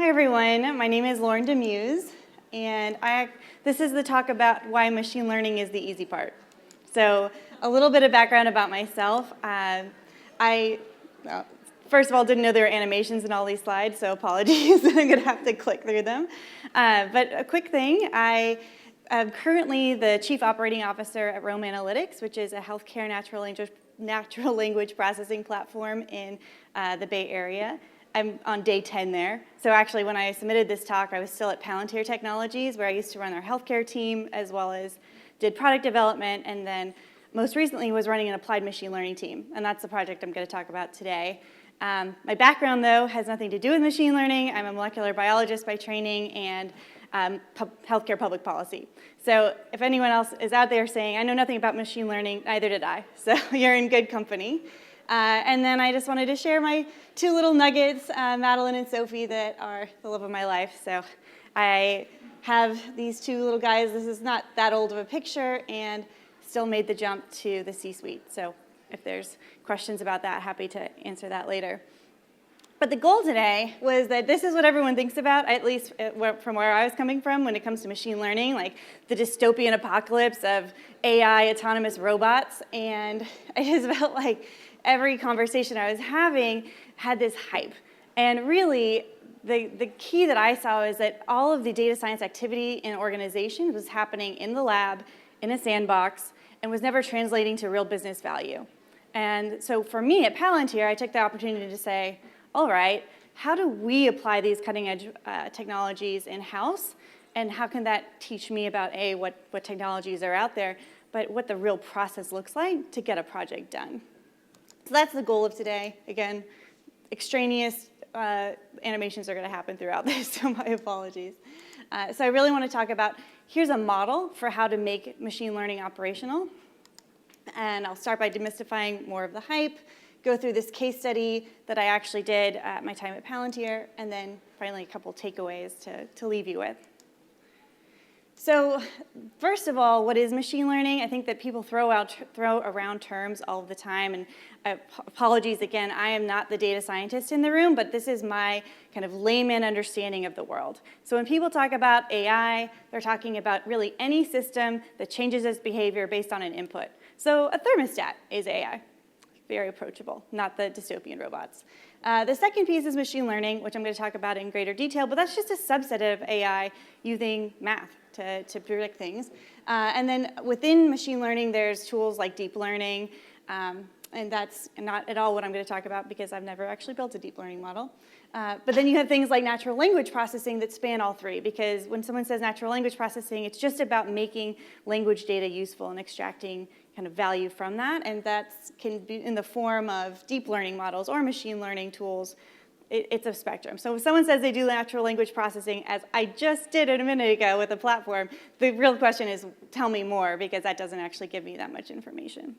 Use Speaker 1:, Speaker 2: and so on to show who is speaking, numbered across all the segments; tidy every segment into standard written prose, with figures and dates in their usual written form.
Speaker 1: Hi everyone, my name is Lauren DeMeuse, and this is the talk about why machine learning is the easy part. So a little bit of background about myself. First of all, didn't know there were animations in all these slides, so apologies. I'm going to have to click through them. But a quick thing, I am currently the Chief Operating Officer at Rome Analytics, which is a healthcare natural language processing platform in the Bay Area. I'm on day 10 there. So actually, when I submitted this talk, I was still at Palantir Technologies, where I used to run their healthcare team, as well as did product development, and then most recently was running an applied machine learning team. And that's the project I'm going to talk about today. My background, though, has nothing to do with machine learning. I'm a molecular biologist by training and healthcare public policy. So if anyone else is out there saying, I know nothing about machine learning, neither did I. So you're in good company. And then I just wanted to share my two little nuggets, Madeline and Sophie, that are the love of my life. So I have these two little guys. This is not that old of a picture, and still made the jump to the C-suite. So if there's questions about that, happy to answer that later. But the goal today was that this is what everyone thinks about, at least from where I was coming from when it comes to machine learning, like the dystopian apocalypse of AI autonomous robots. And I just felt like every conversation I was having had this hype. And really, the key that I saw is that all of the data science activity in organizations was happening in the lab, in a sandbox, and was never translating to real business value. And so for me at Palantir, I took the opportunity to say, all right, how do we apply these cutting-edge technologies in-house? And how can that teach me about, A, what technologies are out there, but what the real process looks like to get a project done? So that's the goal of today. Again, extraneous animations are going to happen throughout this, so my apologies. So I really want to talk about, here's a model for how to make machine learning operational. And I'll start by demystifying more of the hype, go through this case study that I actually did at my time at Palantir, and then finally a couple takeaways to leave you with. So first of all, what is machine learning? I think that people throw around terms all the time, and apologies again, I am not the data scientist in the room, but this is my kind of layman understanding of the world. So when people talk about AI, they're talking about really any system that changes its behavior based on an input. So a thermostat is AI. Very approachable, not the dystopian robots. The second piece is machine learning, which I'm going to talk about in greater detail, but that's just a subset of AI using math to predict things. And then within machine learning, there's tools like deep learning, and that's not at all what I'm going to talk about because I've never actually built a deep learning model. But then you have things like natural language processing that span all three, because when someone says natural language processing, it's just about making language data useful and extracting kind of value from that, and that can be in the form of deep learning models or machine learning tools. It's a spectrum. So if someone says they do natural language processing, as I just did a minute ago with a platform, the real question is, tell me more, because that doesn't actually give me that much information.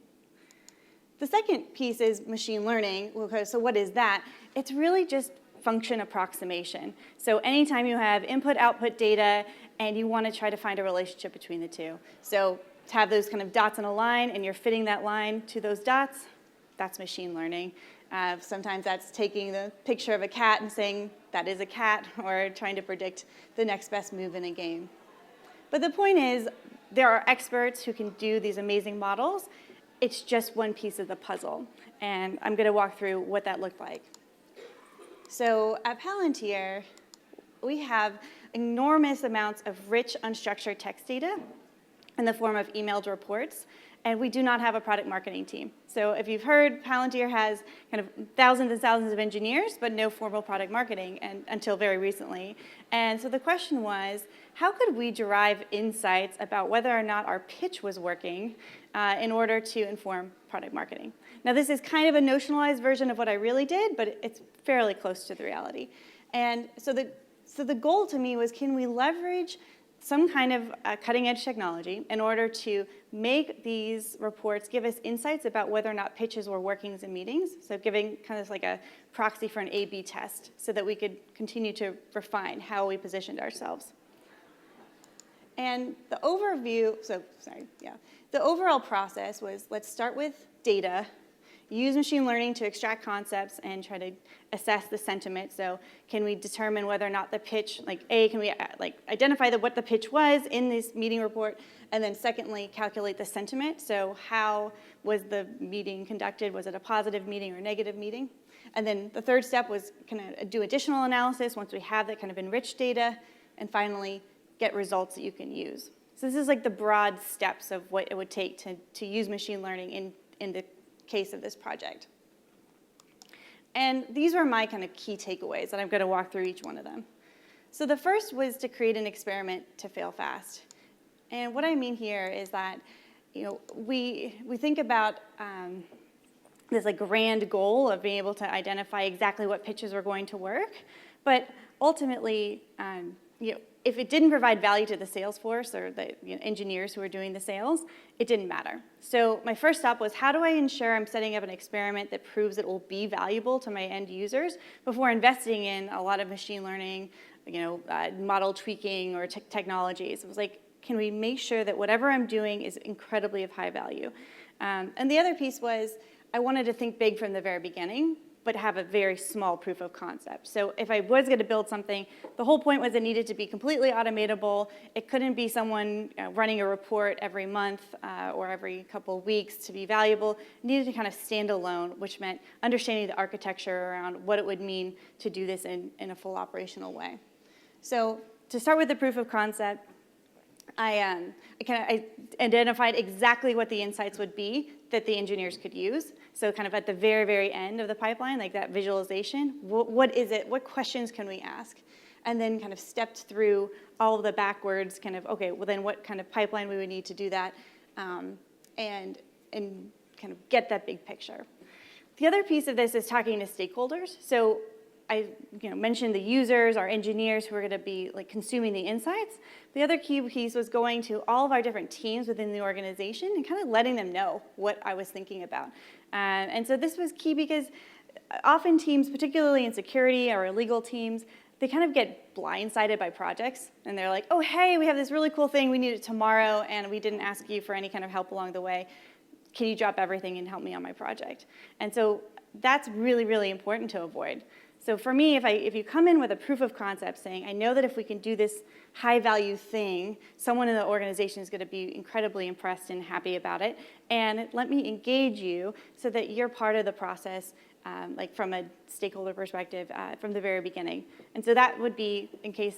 Speaker 1: The second piece is machine learning. Okay, so what is that? It's really just function approximation. So anytime you have input-output data and you want to try to find a relationship between the two. So to have those kind of dots on a line and you're fitting that line to those dots, that's machine learning. Sometimes that's taking the picture of a cat and saying that is a cat, or trying to predict the next best move in a game. But the point is, there are experts who can do these amazing models. It's just one piece of the puzzle, and I'm going to walk through what that looked like. So at Palantir, we have enormous amounts of rich, unstructured text data in the form of emailed reports, and we do not have a product marketing team. So if you've heard, Palantir has kind of thousands and thousands of engineers, but no formal product marketing until very recently. And so the question was, how could we derive insights about whether or not our pitch was working in order to inform product marketing? Now, this is kind of a notionalized version of what I really did, but it's fairly close to the reality. And so the goal to me was, can we leverage some kind of cutting-edge technology in order to make these reports give us insights about whether or not pitches were working in meetings, so giving kind of like a proxy for an A/B test so that we could continue to refine how we positioned ourselves. And the overview, the overall process was, let's start with data, use machine learning to extract concepts and try to assess the sentiment. So can we determine whether or not the pitch, like can we identify what the pitch was in this meeting report, and then secondly, calculate the sentiment. So how was the meeting conducted? Was it a positive meeting or a negative meeting? And then the third step was kind of do additional analysis once we have that kind of enriched data, and finally get results that you can use. So this is like the broad steps of what it would take to use machine learning in the case of this project. And these were my kind of key takeaways, and I'm going to walk through each one of them. So the first was to create an experiment to fail fast. And what I mean here is that, we think about this like grand goal of being able to identify exactly what pitches were going to work, but ultimately, if it didn't provide value to the sales force or the engineers who were doing the sales, it didn't matter. So my first step was, how do I ensure I'm setting up an experiment that proves it will be valuable to my end users before investing in a lot of machine learning, model tweaking or technologies? It was like, can we make sure that whatever I'm doing is incredibly of high value? And the other piece was, I wanted to think big from the very beginning, but have a very small proof of concept. So if I was going to build something, the whole point was it needed to be completely automatable. It couldn't be someone running a report every month or every couple of weeks to be valuable. It needed to kind of stand alone, which meant understanding the architecture around what it would mean to do this in a full operational way. So to start with the proof of concept, I identified exactly what the insights would be that the engineers could use. So kind of at the very, very end of the pipeline, like that visualization, what is it? What questions can we ask? And then kind of stepped through all of the backwards, kind of, okay, well then what kind of pipeline we would need to do that, and kind of get that big picture. The other piece of this is talking to stakeholders. So I mentioned the users, our engineers who are going to be consuming the insights. The other key piece was going to all of our different teams within the organization and kind of letting them know what I was thinking about. And so this was key because often teams, particularly in security or legal teams, they kind of get blindsided by projects. And they're like, oh, hey, we have this really cool thing. We need it tomorrow, and we didn't ask you for any kind of help along the way. Can you drop everything and help me on my project? And so that's really, really important to avoid. So for me, if you come in with a proof of concept saying, I know that if we can do this high value thing, someone in the organization is going to be incredibly impressed and happy about it, and let me engage you so that you're part of the process, from a stakeholder perspective from the very beginning. And so that would be, in case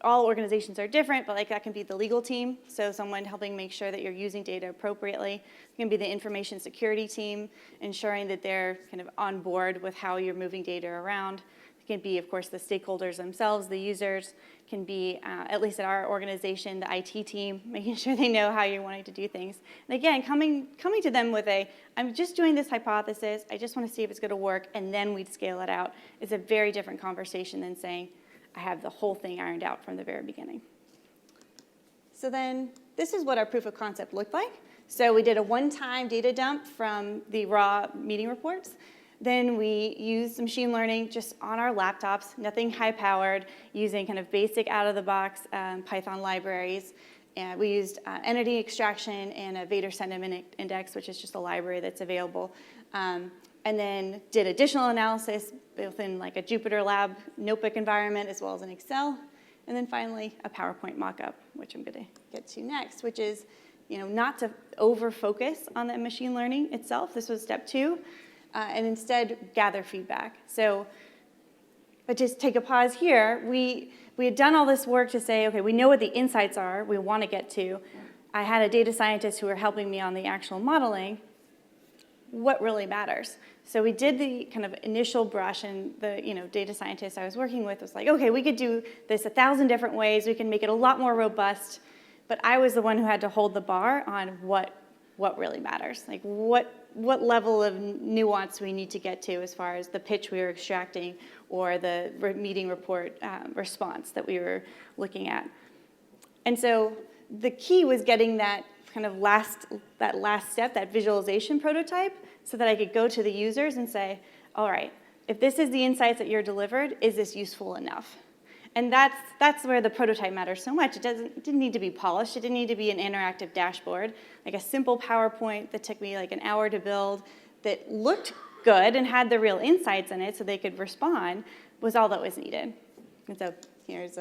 Speaker 1: all organizations are different, but that can be the legal team, so someone helping make sure that you're using data appropriately. It can be the information security team, ensuring that they're kind of on board with how you're moving data around. It can be, of course, the stakeholders themselves, the users. It can be, at least at our organization, the IT team, making sure they know how you're wanting to do things. And again, coming to them with I'm just doing this hypothesis, I just want to see if it's going to work, and then we'd scale it out, is a very different conversation than saying, I have the whole thing ironed out from the very beginning. So then, this is what our proof of concept looked like. So we did a one-time data dump from the raw meeting reports. Then we used machine learning just on our laptops, nothing high-powered, using kind of basic out-of-the-box Python libraries. And we used entity extraction and a Vader sentiment index, which is just a library that's available. And then did additional analysis within a Jupyter Lab notebook environment as well as in Excel. And then finally, a PowerPoint mockup, which I'm going to get to next, which is not to over-focus on the machine learning itself. This was step 2. And instead gather feedback. So, but just take a pause here. We had done all this work to say, okay, we know what the insights are we want to get to. I had a data scientist who were helping me on the actual modeling. What really matters? So we did the kind of initial brush, and the data scientist I was working with was like, okay, we could do this 1,000 different ways. We can make it a lot more robust. But I was the one who had to hold the bar on what really matters, what level of nuance we need to get to as far as the pitch we were extracting or the meeting report response that we were looking at. And so the key was getting that kind of last step, that visualization prototype, so that I could go to the users and say, all right, if this is the insights that you're delivered, is this useful enough? And that's where the prototype matters so much. It didn't need to be polished. It didn't need to be an interactive dashboard. Like a simple PowerPoint that took me an hour to build that looked good and had the real insights in it so they could respond was all that was needed. And so here's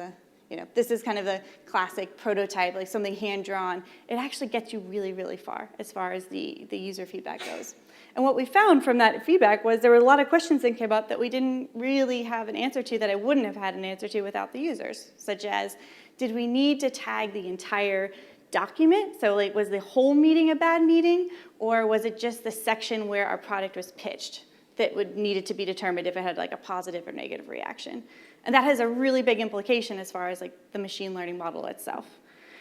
Speaker 1: this is kind of a classic prototype, like something hand-drawn. It actually gets you really, really far as the user feedback goes. And what we found from that feedback was there were a lot of questions that came up that we didn't really have an answer to, that I wouldn't have had an answer to without the users, such as, did we need to tag the entire document? So like, was the whole meeting a bad meeting, or was it just the section where our product was pitched that needed to be determined if it had like a positive or negative reaction? And that has a really big implication as far as like the machine learning model itself.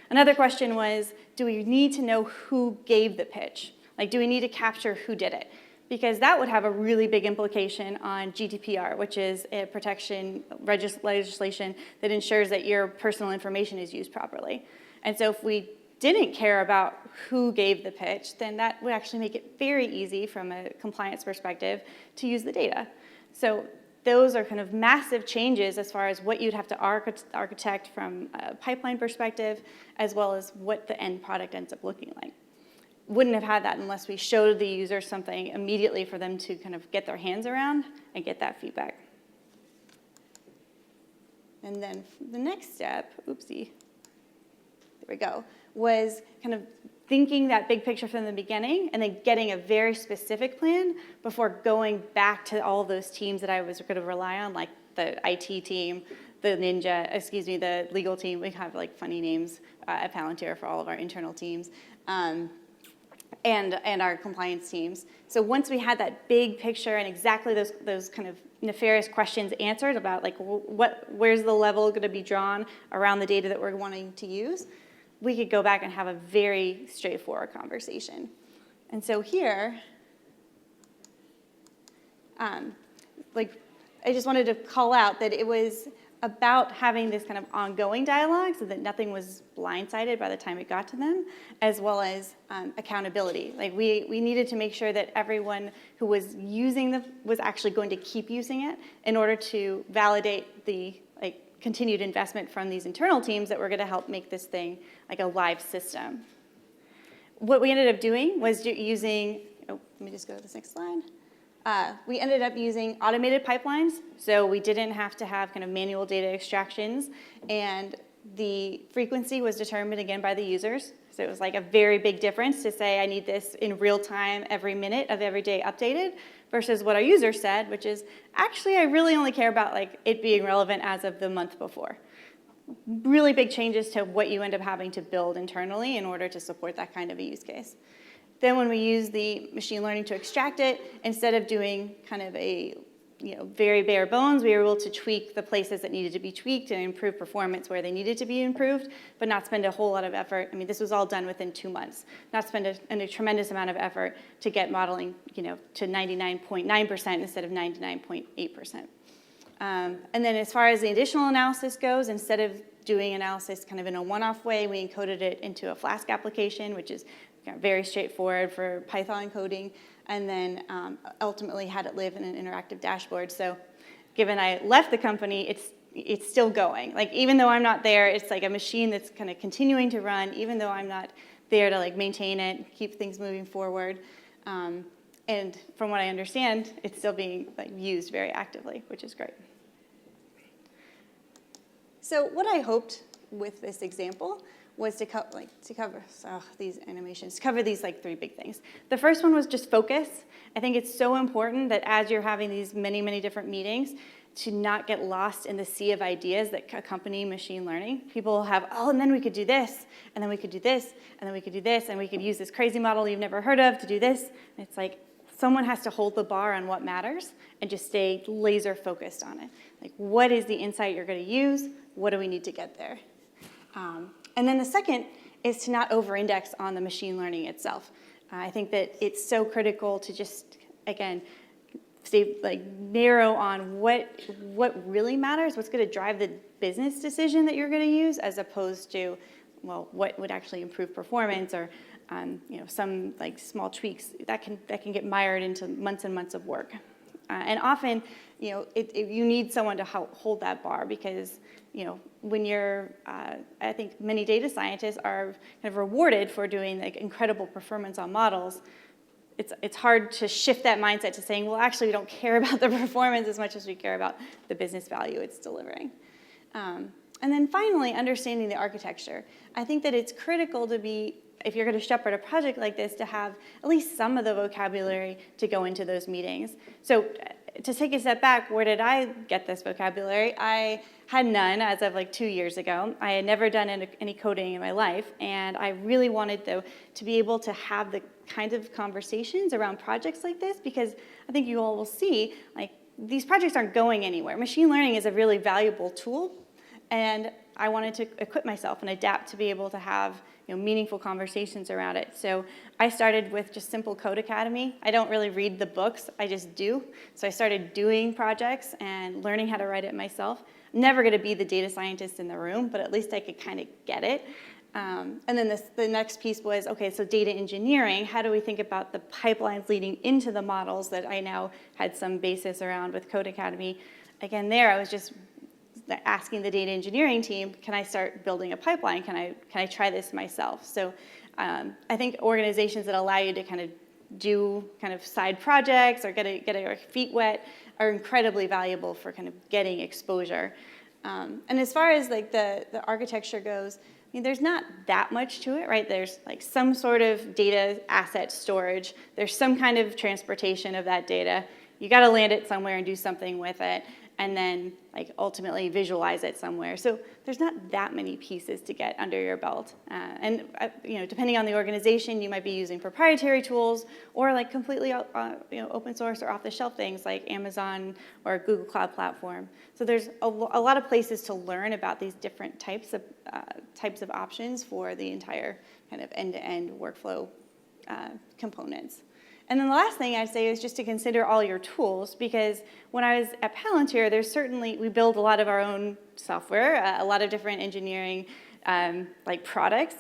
Speaker 1: Another question was, do we need to know who gave the pitch? Like, do we need to capture who did it? Because that would have a really big implication on GDPR, which is a protection legislation that ensures that your personal information is used properly. And so if we didn't care about who gave the pitch, then that would actually make it very easy from a compliance perspective to use the data. So those are kind of massive changes as far as what you'd have to architect from a pipeline perspective, as well as what the end product ends up looking like. Wouldn't have had that unless we showed the user something immediately for them to kind of get their hands around and get that feedback. And then the next step, oopsie, there we go, was kind of thinking that big picture from the beginning and then getting a very specific plan before going back to all of those teams that I was going to rely on, like the IT team, the the legal team. We have like funny names at Palantir for all of our internal teams. And our compliance teams. So once we had that big picture and exactly those kind of nefarious questions answered about like where's the level going to be drawn around the data that we're wanting to use, we could go back and have a very straightforward conversation. And so here, I just wanted to call out that it was about having this kind of ongoing dialogue so that nothing was blindsided by the time it got to them, as well as accountability. Like we needed to make sure that everyone who was using was actually going to keep using it in order to validate the continued investment from these internal teams that were going to help make this thing like a live system. What we ended up doing was using, let me just go to this next slide. We ended up using automated pipelines, so we didn't have to have kind of manual data extractions, and the frequency was determined again by the users. So it was like a very big difference to say I need this in real time every minute of every day updated versus what our users said, which is actually I really only care about like it being relevant as of the month before. Really big changes to what you end up having to build internally in order to support that kind of a use case. Then when we use the machine learning to extract it, instead of doing kind of a very bare bones, we were able to tweak the places that needed to be tweaked and improve performance where they needed to be improved, but not spend a whole lot of effort. I mean, this was all done within 2 months. Not spend a tremendous amount of effort to get modeling to 99.9% instead of 99.8%. And then as far as the additional analysis goes, instead of doing analysis kind of in a one-off way, we encoded it into a Flask application, which is very straightforward for Python coding, and then ultimately had it live in an interactive dashboard. So given I left the company, it's still going. Like even though I'm not there, it's like a machine that's kind of continuing to run, even though I'm not there to like maintain it, keep things moving forward. And from what I understand, it's still being used very actively, which is great. So what I hoped with this example was to cover these animations, to cover these 3 big things. The first one was just focus. I think it's so important that as you're having these many, many different meetings, to not get lost in the sea of ideas that accompany machine learning. People have, and then we could do this, and then we could do this, and then we could do this, and we could use this crazy model you've never heard of to do this. And it's like someone has to hold the bar on what matters and just stay laser focused on it. Like, what is the insight you're going to use? What do we need to get there? And then the second is to not over-index on the machine learning itself. I think that it's so critical to just, again, stay narrow on what really matters, what's going to drive the business decision that you're going to use, as opposed to, what would actually improve performance, or some small tweaks that can get mired into months and months of work. And often, you need someone to hold that bar, because when you're, I think many data scientists are kind of rewarded for doing incredible performance on models. it's hard to shift that mindset to saying, well, actually, we don't care about the performance as much as we care about the business value it's delivering. And then finally, understanding the architecture. I think that it's critical to be, if you're going to shepherd a project like this, to have at least some of the vocabulary to go into those meetings. So to take a step back, where did I get this vocabulary? I had none as of like 2 years ago. I had never done any coding in my life, and I really wanted, though, to be able to have the kind of conversations around projects like this, because I think you all will see, like, these projects aren't going anywhere. Machine learning is a really valuable tool, and I wanted to equip myself and adapt to be able to have meaningful conversations around it. So I started with just simple Code Academy. I don't really read the books, I just do. So I started doing projects and learning how to write it myself. I'm never going to be the data scientist in the room, but at least I could kind of get it. And then the next piece was, okay, so data engineering, how do we think about the pipelines leading into the models that I now had some basis around with Code Academy? Again, there I was just asking the data engineering team, can I start building a pipeline? Can I try this myself? So I think organizations that allow you to kind of do kind of side projects or get your feet wet are incredibly valuable for kind of getting exposure. And as far as like the architecture goes, I mean, there's not that much to it, right? There's like some sort of data asset storage. There's some kind of transportation of that data. You got to land it somewhere and do something with it, and then like ultimately visualize it somewhere. So there's not that many pieces to get under your belt. And depending on the organization, you might be using proprietary tools or like completely open source or off-the-shelf things like Amazon or Google Cloud Platform. So there's a lot of places to learn about these different types of options for the entire kind of end-to-end workflow components. And then the last thing I'd say is just to consider all your tools, because when I was at Palantir, we build a lot of our own software, a lot of different engineering products.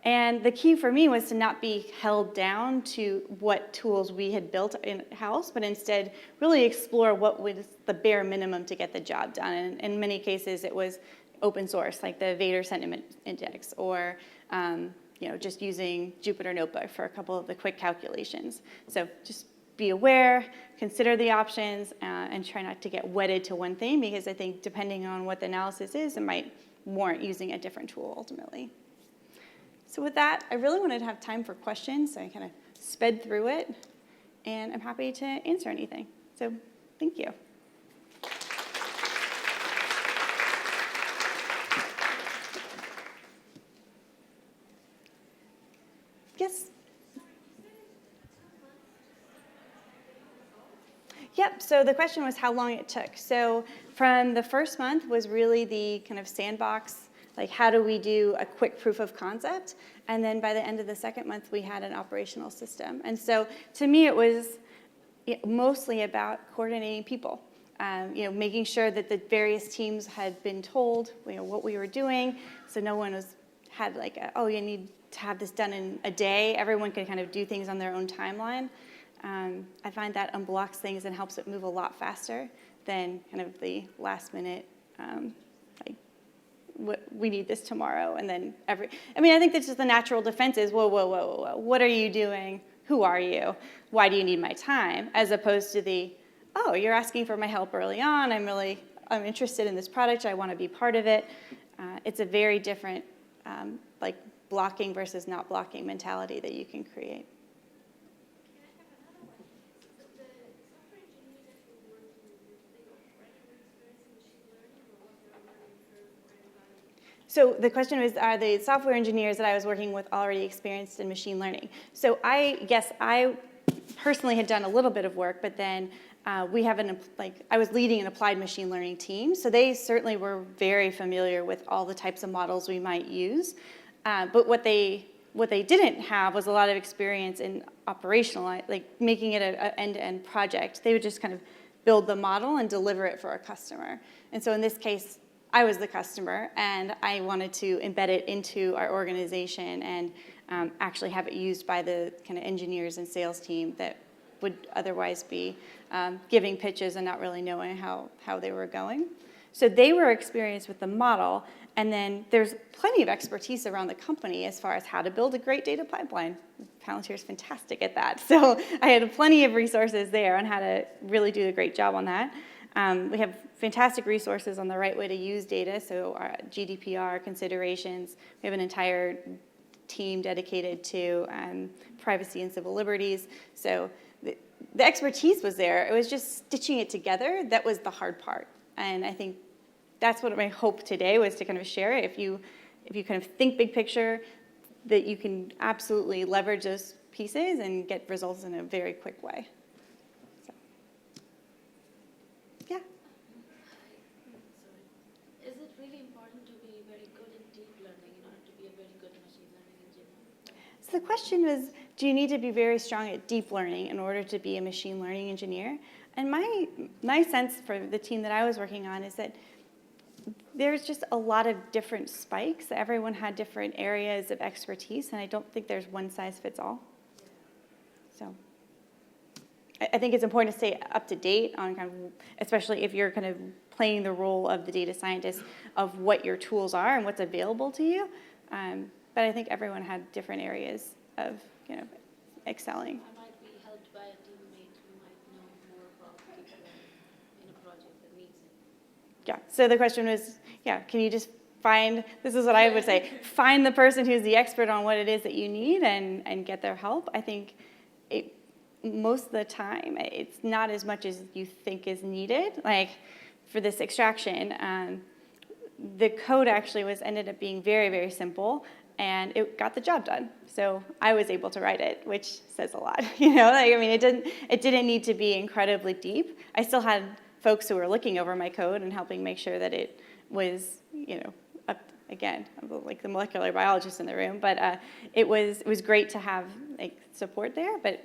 Speaker 1: And the key for me was to not be held down to what tools we had built in-house, but instead really explore what was the bare minimum to get the job done. And in many cases, it was open source, like the Vader Sentiment Index, or just using Jupyter Notebook for a couple of the quick calculations. So just be aware, consider the options, and try not to get wedded to one thing, because I think depending on what the analysis is, it might warrant using a different tool ultimately. So with that, I really wanted to have time for questions, so I kind of sped through it, and I'm happy to answer anything. So thank you. Yes? Yep, so the question was how long it took. So from the first month was really the kind of sandbox, like how do we do a quick proof of concept? And then by the end of the second month, we had an operational system. And so to me, it was mostly about coordinating people. Making sure that the various teams had been told what we were doing, so no one had like, you need to have this done in a day. Everyone could kind of do things on their own timeline. I find that unblocks things and helps it move a lot faster than kind of the last minute, we need this tomorrow. And then I think that's just the natural defense is, whoa, what are you doing? Who are you? Why do you need my time? As opposed to you're asking for my help early on. I'm interested in this product. I want to be part of it. It's a very different, blocking versus not blocking mentality that you can create.
Speaker 2: Can I have another one? So the software engineers that you're working with, they already were experienced in machine learning, or was there a learning curve for anybody?
Speaker 1: So the question was, are the software engineers that I was working with already experienced in machine learning? So I personally had done a little bit of work, but then I was leading an applied machine learning team, so they certainly were very familiar with all the types of models we might use. But what they didn't have was a lot of experience in making it an end-to-end project. They would just kind of build the model and deliver it for a customer. And so in this case, I was the customer, and I wanted to embed it into our organization and actually have it used by the kind of engineers and sales team that would otherwise be giving pitches and not really knowing how they were going. So they were experienced with the model, and then there's plenty of expertise around the company as far as how to build a great data pipeline. Palantir is fantastic at that. So I had plenty of resources there on how to really do a great job on that. We have fantastic resources on the right way to use data, so our GDPR considerations. We have an entire team dedicated to privacy and civil liberties. So the expertise was there. It was just stitching it together that was the hard part. And I think that's what my hope today was, to kind of share it. If you kind of think big picture, that you can absolutely leverage those pieces and get results in a very quick way. So, yeah.
Speaker 2: Is it really important to be very good in deep learning in order to be a very good machine learning engineer?
Speaker 1: So the question was, do you need to be very strong at deep learning in order to be a machine learning engineer? And my sense for the team that I was working on is that there's just a lot of different spikes. Everyone had different areas of expertise, and I don't think there's one size fits all. So I think it's important to stay up to date on kind of, especially if you're kind of playing the role of the data scientist, of what your tools are and what's available to you. But I think everyone had different areas of, excelling.
Speaker 2: I might be helped by a teammate who might know more about deep learning in a project that needs it.
Speaker 1: Yeah, so the question was, can you just find, this is what I would say, find the person who's the expert on what it is that you need and get their help. I think most of the time, it's not as much as you think is needed. Like for this extraction, the code actually ended up being very, very simple, and it got the job done. So I was able to write it, which says a lot. It didn't need to be incredibly deep. I still had folks who were looking over my code and helping make sure that it was, up, again, like the molecular biologist in the room, but it was great to have support there. But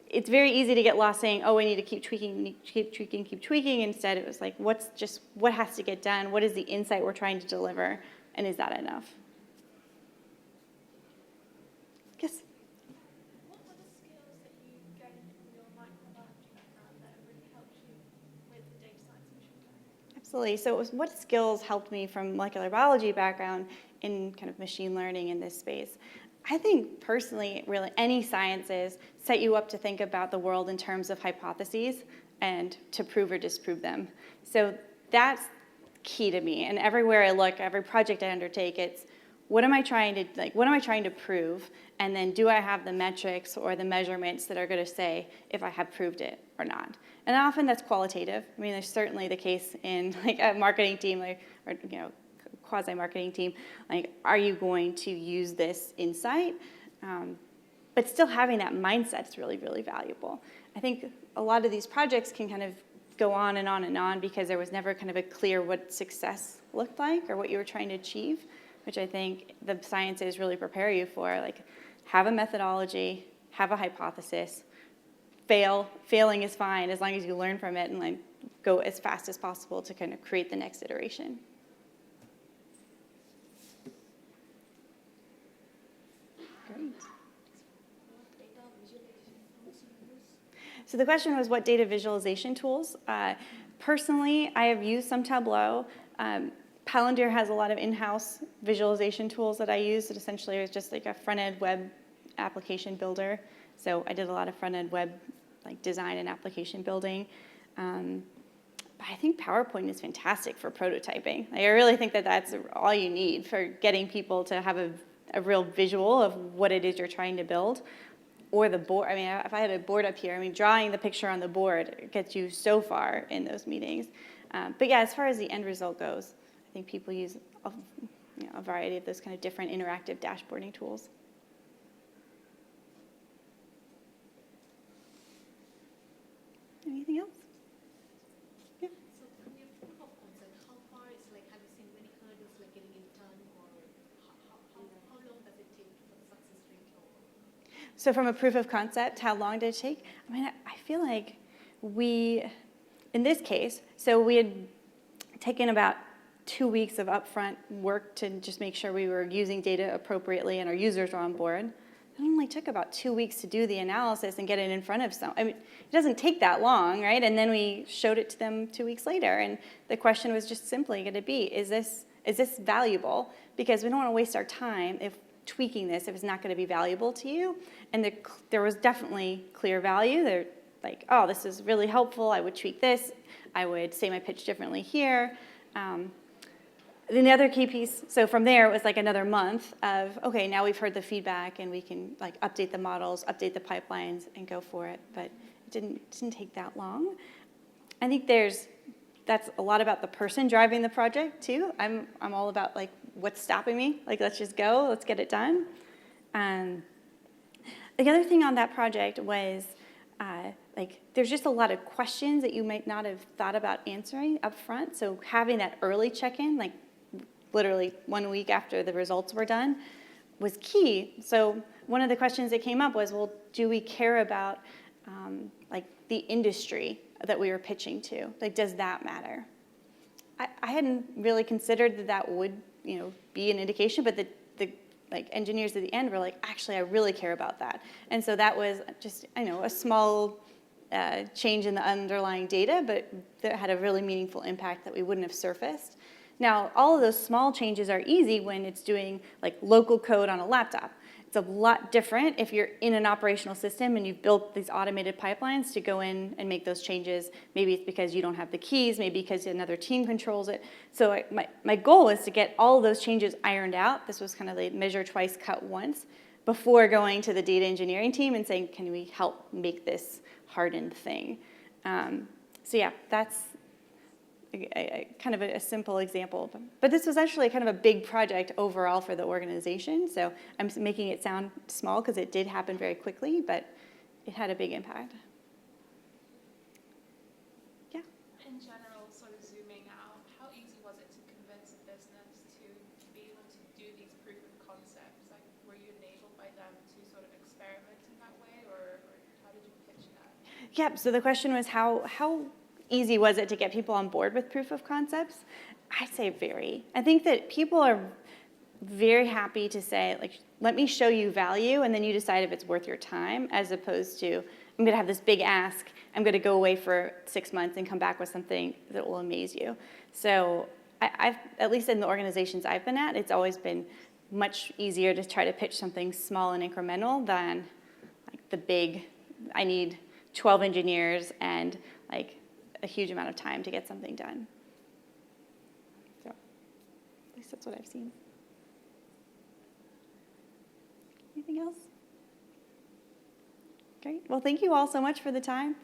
Speaker 1: it's very easy to get lost saying, oh, we need to keep tweaking, keep tweaking. Instead, it was like, what has to get done? What is the insight we're trying to deliver? And is that enough? Yes?
Speaker 2: What are the skills that you gained from your microbiology background that have really helped you with the data science and machine learning?
Speaker 1: Absolutely. So it was what skills helped me from molecular biology background in kind of machine learning in this space? I think personally, really, any sciences set you up to think about the world in terms of hypotheses and to prove or disprove them. So that's key to me. And everywhere I look, every project I undertake, it's what am I trying to prove? And then do I have the metrics or the measurements that are going to say if I have proved it or not? And often that's qualitative. I mean, there's certainly the case in like a marketing team or quasi-marketing team, like, are you going to use this insight? But still having that mindset is really, really valuable. I think a lot of these projects can kind of go on and on and on because there was never kind of a clear what success looked like or what you were trying to achieve, which I think the sciences really prepare you for. Like, have a methodology, have a hypothesis, failing is fine as long as you learn from it and like go as fast as possible to kind of create the next iteration. Great. So the question was what data visualization tools? Personally, I have used some Tableau. Palantir has a lot of in-house visualization tools that I use. It essentially is just like a front-end web application builder. So I did a lot of front-end web like design and application building. But I think PowerPoint is fantastic for prototyping. Like, I really think that that's all you need for getting people to have a real visual of what it is you're trying to build. Or the board. I mean, if I had a board up here, drawing the picture on the board gets you so far in those meetings. But yeah, as far as the end result goes, I think people use a variety of those kind of different interactive dashboarding tools. Anything else? Yeah.
Speaker 2: So from your proof of concept, how far is have you seen many hurdles getting it done, or how long does it take for the success rate?
Speaker 1: So from a proof of concept, how long did it take? I feel like in this case, so we had taken about 2 weeks of upfront work to just make sure we were using data appropriately and our users were on board. It only took about 2 weeks to do the analysis and get it in front of it doesn't take that long, right? And then we showed it to them 2 weeks later, and the question was just simply going to be, is this valuable? Because we don't want to waste our time if tweaking this if it's not going to be valuable to you? And there was definitely clear value. They're like, oh, this is really helpful. I would tweak this. I would say my pitch differently here. Then the other key piece, so from there, it was like another month of, okay, now we've heard the feedback and we can like update the models, update the pipelines, and go for it. But it didn't take that long. I think that's a lot about the person driving the project too. I'm all about like, what's stopping me? Like, let's just go, let's get it done. The other thing on that project was like, there's just a lot of questions that you might not have thought about answering up front. So having that early check-in, like literally 1 week after the results were done, was key. So one of the questions that came up was, well, do we care about like the industry that we were pitching to? Like, does that matter? I hadn't really considered that would, be an indication, but the like engineers at the end were like, actually, I really care about that. And so that was just, a small change in the underlying data, but that had a really meaningful impact that we wouldn't have surfaced. Now, all of those small changes are easy when it's doing like local code on a laptop. It's a lot different if you're in an operational system and you've built these automated pipelines to go in and make those changes. Maybe it's because you don't have the keys, maybe because another team controls it. So my goal is to get all of those changes ironed out. This was kind of the measure twice, cut once, before going to the data engineering team and saying, can we help make this hardened thing? So yeah, that's kind of a simple example. But this was actually kind of a big project overall for the organization. So I'm making it sound small because it did happen very quickly, but it had a big impact. Yeah?
Speaker 3: In general, sort of zooming out, how easy was it to convince a business to be able to do these proof of concepts? Like, were you enabled by them to sort of experiment in that way, or how did you pitch that?
Speaker 1: Yeah, so the question was how easy was it to get people on board with proof of concepts? I'd say very. I think that people are very happy to say, like, let me show you value, and then you decide if it's worth your time, as opposed to, I'm going to have this big ask, I'm going to go away for 6 months and come back with something that will amaze you. So I've, at least in the organizations I've been at, it's always been much easier to try to pitch something small and incremental than like the big, I need 12 engineers and like a huge amount of time to get something done. So at least that's what I've seen. Anything else? Great. Well, thank you all so much for the time.